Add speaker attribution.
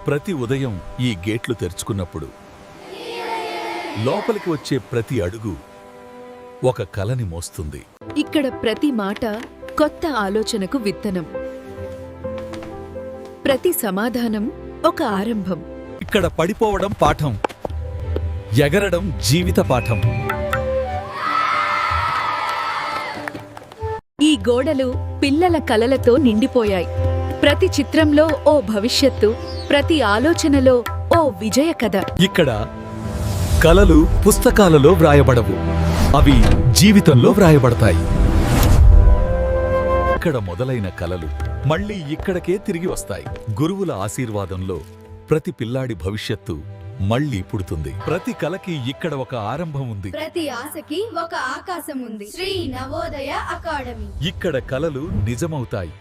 Speaker 1: ప్రతి ఉదయం ఈ గేట్లు తెరుచుకున్నప్పుడు లోపలికి వచ్చే ప్రతి అడుగు ఒక కలని మోస్తుంది.
Speaker 2: ఇక్కడ ప్రతి మాట కొత్త ఆలోచనకు విత్తనం, ప్రతి సమాధానం ఒక ఆరంభం.
Speaker 1: ఇక్కడ పడిపోవడం పాఠం, ఎగరడం జీవిత పాఠం.
Speaker 2: ఈ గోడలు పిల్లల కలలతో నిండిపోయాయి. ప్రతి చిత్రంలో ఓ భవిష్యత్తు, ప్రతి ఆలోచనలో ఓ విజయ కథ.
Speaker 1: ఇక్కడ కలలు పుస్తకాలలో వ్రాయబడవు, అవి జీవితంలో వ్రాయబడతాయి. ఇక్కడ మొదలైన కలలు మళ్ళీ ఇక్కడకే తిరిగి వస్తాయి. గురువుల ఆశీర్వాదంలో ప్రతి పిల్లాడి భవిష్యత్తు మళ్ళీ పుడుతుంది. ప్రతి కలకి ఇక్కడ ఒక ఆరంభం ఉంది,
Speaker 3: ప్రతి ఆశకి ఒక ఆకాశం ఉంది. శ్రీ నవోదయ అకాడమీ.
Speaker 1: ఇక్కడ కలలు నిజమవుతాయి.